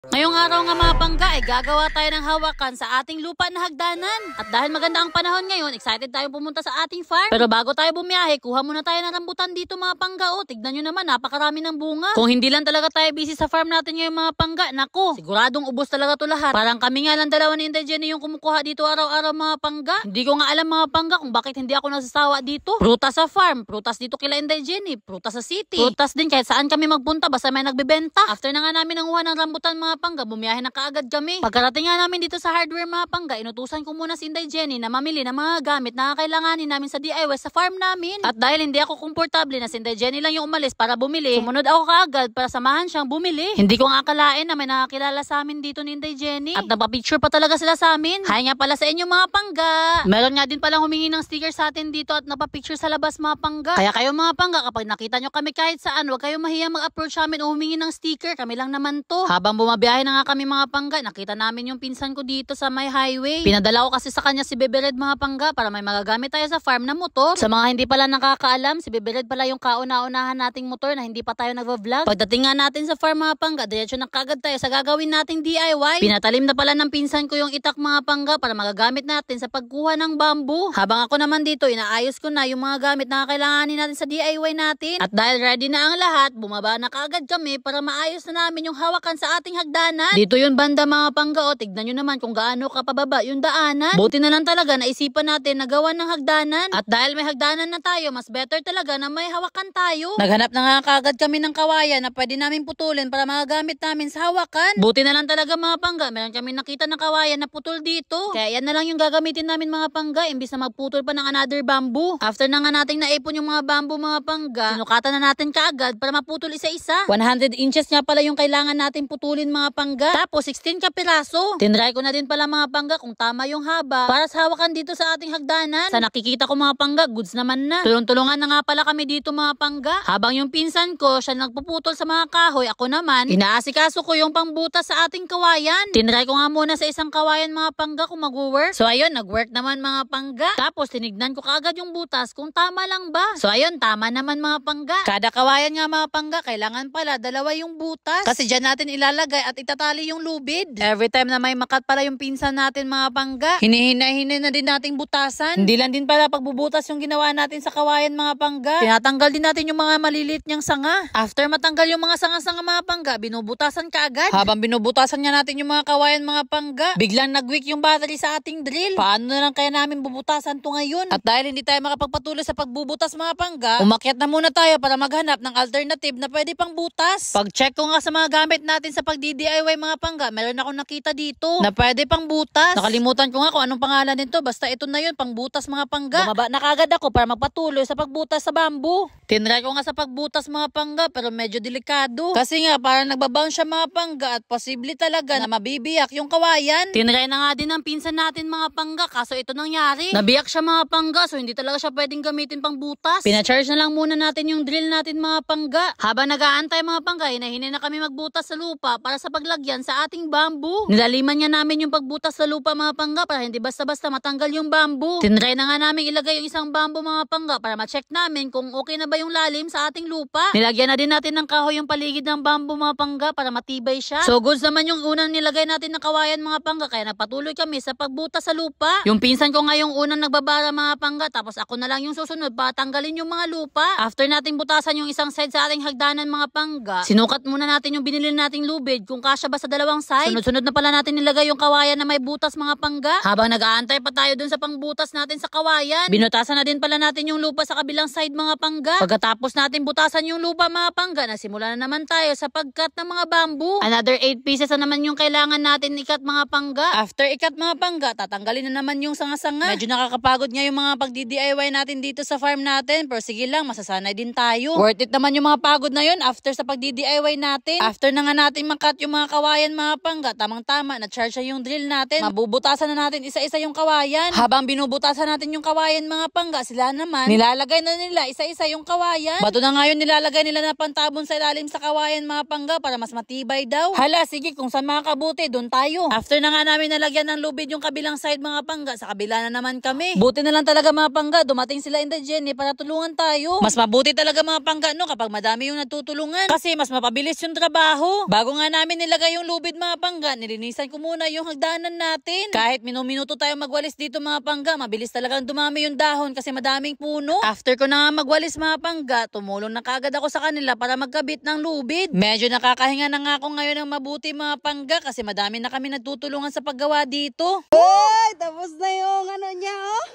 Ngayong araw nga mga pangga ay gagawa tayo ng hawakan sa ating lupa na hagdanan. At dahil maganda ang panahon ngayon, excited tayo pumunta sa ating farm. Pero bago tayo bumiyahe, kuha muna tayo ng rambutan dito mga pangga. O, tignan nyo naman, napakarami ng bunga. Kung hindi lang talaga tayo busy sa farm natin ngayon mga pangga, nako, siguradong ubos talaga to lahat. Parang kami nga lang dalawa ni Inday Jenny yung kumukuha dito araw-araw mga pangga. Hindi ko nga alam mga pangga kung bakit hindi ako nasasawa dito. Prutas sa farm, prutas dito kila Inday Jenny, prutas sa city, prutas din kahit saan kami magpunta basta may nagbebenta. After na nga namin nanguha ng rambutan mga pangga, bumiyahe na kaagad kami. Pagkarating nga namin dito sa hardware mga pangga, inutusan ko muna si Inday Jenny na mamili ng mga gamit na kailanganin namin sa DIY sa farm namin. At dahil hindi ako komportable na si Inday Jenny lang yung umalis para bumili, sumunod ako kaagad para samahan siyang bumili. Hindi ko nga akalain na may nakakilala sa amin dito ni Inday Jenny. At napapicture pa talaga sila sa amin. Hi nga pala sa inyo mga pangga. Meron nga din palang humingi ng sticker sa atin dito at napapicture sa labas mga pangga. Kaya kayo mga pangga, kapag nakita nyo kami kahit saan, huwag kayong mahiya mag-approach amin o humingi ng sticker. Kami lang naman to. Habang bumabiyahe na nga kami mga pangga, nakita namin yung pinsan ko dito sa may highway. Pinadala ko kasi sa kanya si Bebe Red mga pangga para may magagamit tayo sa farm na motor. Sa mga hindi pala nakakaalam, si Bebe Red pala yung kauna-unahan nating motor na hindi pa tayo nag-vlog. Pagdating nga natin sa farm mga pangga, diretso na kagad tayo sa gagawin nating DIY. Pinatalim na pala ng pinsan ko yung itak mga pangga para magagamit natin sa pagkuha ng bamboo. Habang ako naman dito, inaayos ko na yung mga gamit na kailanganin natin sa DIY natin. At dahil ready na ang lahat, bumaba na kagad kami para maayos na namin yung hawakan sa ating hagdanan. Dito yung banda mga pangga, o tignan nyo naman kung gaano kapababa yung daanan. Buti na lang talaga naisipan natin na gawan ng hagdanan. At dahil may hagdanan na tayo, mas better talaga na may hawakan tayo. Naghanap na nga kagad kami ng kawayan na pwede namin putulin para magagamit namin sa hawakan. Buti na lang talaga mga pangga, meron kami nakita ng kawayan na putol dito. Kaya yan na lang yung gagamitin namin mga pangga, imbis na magputol pa ng another bamboo. After na nga nating naipon yung mga bamboo mga pangga, sinukatan na natin kaagad para maputol isa-isa. 100 inches nga pala yung kailangan natin putulin mga pangga. Tapos 16 kapiraso. Tinry ko na din pala mga pangga kung tama yung haba para sa hawakan dito sa ating hagdanan. Sa nakikita ko mga pangga, goods naman na. Tulong-tulungan na nga pala kami dito mga pangga. Habang yung pinsan ko, siya nagpuputol sa mga kahoy, ako naman, inaasikaso ko yung pangbutas sa ating kawayan. Tinry ko nga muna sa isang kawayan mga pangga kung mag-work. So ayun, nag-work naman mga pangga. Tapos tinignan ko kaagad yung butas kung tama lang ba. So ayun, tama naman mga pangga. Kada kawayan nga mga pangga, kailangan pala dalawa yung butas. Kasi dyan natin ilalagay at itatali yung lubid. Every time na may makat pala yung pinsan natin mga pangga, hinihina-hina na din nating butasan. Hindi lang din pala pagbubutas yung ginawa natin sa kawayan mga pangga. Tinatanggal din natin yung mga maliliit niyang sanga. After matanggal yung mga sanga-sanga mga pangga, binubutasan kaagad. Habang binubutasan niya natin yung mga kawayan mga pangga, biglang nag-weak yung battery sa ating drill. Paano na lang kaya namin bubutasan to ngayon? At dahil hindi tayo makapagpatuloy sa pagbubutas mga pangga, umakyat na muna tayo para maghanap ng alternative na pwede pang butas. Pag-check ko nga sa mga gamit natin sa pag-DIY mga pangga, meron akong nakita dito na pwede pang butas. Nakalimutan ko nga kung anong pangalan nito, basta ito na yun, pang butas mga pangga. Bumaba na kagad ako para magpatuloy sa pagbutas sa bamboo. Tinry ko nga sa pagbutas mga pangga pero medyo delikado. Kasi nga parang nagbabounce siya mga pangga at posible talaga na mabibiyak yung kawayan. Tinry na nga din ng pinsan natin mga pangga kaso ito nangyari. Nabiyak siya mga pangga so hindi talaga siya pwedeng gamitin pang butas. Pina-charge na lang muna natin yung drill natin mga pangga. Habang nag-aantay mga pangga, hinahinay na kami magbutas sa lupa para sa paglagyan sa ating bamboo. Nilaliman niya namin yung pagbutas sa lupa mga pangga para hindi basta-basta matanggal yung bamboo. Tinry na nga namin ilagay yung isang bamboo mga pangga para ma-check namin kung okay na ba yung lalim sa ating lupa. Nilagyan na din natin ng kahoy yung paligid ng bamboo mga pangga para matibay siya. So goods naman yung unang nilagay natin na kawayan mga pangga kaya nagpatuloy kami sa pagbutas sa lupa. Yung pinsan ko nga yung unang nagbabara mga pangga tapos ako na lang yung susunod para tanggalin yung mga lupa. After nating butasan yung isang side sa ating hagdanan mga pangga, sinukat muna natin yung binili nating lubid kung kasya ba sa dalawang side. Sunod-sunod na pala natin nilagay yung kawayan na may butas mga pangga. Habang nag-aantay pa tayo dun sa pangbutas natin sa kawayan, binutasan na din pala natin yung lupa sa kabilang side mga pangga. Pagkatapos natin butasan yung lupa mga pangga, nasimula na naman tayo sa pagkat ng mga bamboo. Another 8 pieces na naman yung kailangan natin ikat mga pangga. After ikat mga pangga, tatanggalin na naman yung sanga-sanga. Medyo nakakapagod nga yung mga pag-DIY natin dito sa farm natin, pero sige lang, masasanay din tayo. Worth it naman yung mga pagod na yun after sa pag-DIY natin. After na nga natin makat yung mga kawayan mga pangga, tamang-tama, na-charge yung drill natin. Mabubutasan na natin isa-isa yung kawayan. Habang binubutasan natin yung kawayan mga pangga, sila naman, nilalagay na nila isa-isa yung kawayan. Bato na nga yun nilalagay nila na pantabon sa ilalim sa kawayan mga pangga para mas matibay daw. Hala, sige, kung saan makakabuti, doon tayo. After na nga namin nalagyan ng lubid yung kabilang side mga pangga, sa kabila na naman kami. Buti na lang talaga mga pangga, dumating sila Inday Jenny para tulungan tayo. Mas mabuti talaga mga pangga no kapag madami yung natutulungan kasi mas mapabilis yung trabaho. Bago nga namin namin nilagay yung lubid mga pangga, nilinisan ko muna yung hagdanan natin. Kahit minuto tayo magwalis dito mga pangga, mabilis talagang dumami yung dahon kasi madaming puno. After ko na magwalis mga pangga, tumulong na kagad ako sa kanila para magkabit ng lubid. Medyo nakakahinga na nga ako ngayon ng mabuti mga pangga kasi madami na kami nagtutulungan sa paggawa dito. Ay, tapos na yung ano niya, oh.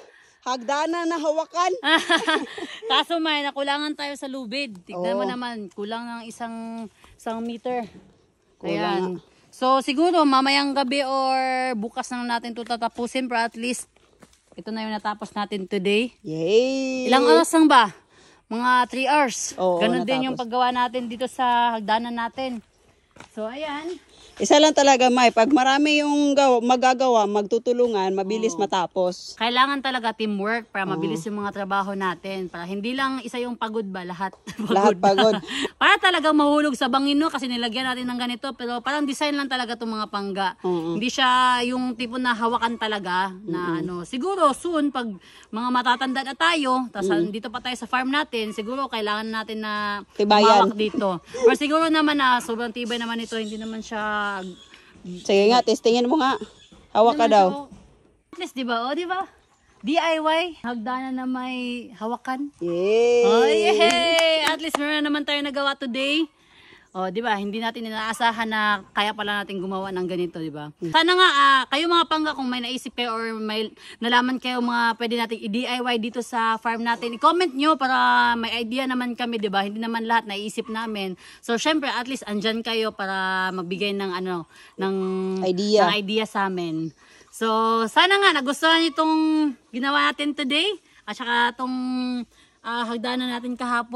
Hagdanan na hawakan. Kaso may nakulangan tayo sa lubid. Tignan mo naman, kulang ng isang meter. Ayan. So siguro mamayang gabi or bukas na natin ito tatapusin, pero at least ito na yung natapos natin today. Yay! Ilang oras lang ba? Mga 3 hours. Oo, Ganon din natapos. yung paggawa natin dito sa hagdanan natin. So ayan. Isa lang talaga, May. Pag marami yung magagawa, magtutulungan, mabilis matapos. Kailangan talaga teamwork para mabilis yung mga trabaho natin. Para hindi lang isa yung pagod ba, lahat pagod. Lahat pagod. Para talagang mahulog sa bangin, no? Kasi nilagyan natin ng ganito. Pero parang design lang talaga itong mga pangga. Hindi siya yung tipo na hawakan talaga. Na ano, siguro soon, pag mga matatanda na tayo, tapos dito pa tayo sa farm natin, siguro kailangan natin na Tibayan. humawak dito. Pero siguro naman na sobrang tibay naman ito, hindi naman siya. Sige nga, testingin mo nga. Hawak ka daw. At least, di ba? O, di ba? DIY. Hagdanan na may hawakan. Yay! Oh, yay! At least meron na naman tayo nagawa today. O, di ba? Hindi natin inaasahan na kaya pala natin gumawa ng ganito, di ba? Sana nga, kayo mga pangga, kung may naisip kayo or may nalaman kayo mga pwede natin i-DIY dito sa farm natin, i-comment nyo para may idea naman kami, di ba? Hindi naman lahat naisip namin. So, syempre, at least andyan kayo para magbigay ng ano, ng idea sa amin. So, sana nga nagustuhan niyo itong ginawa natin today at saka itong hagdanan natin kahapon.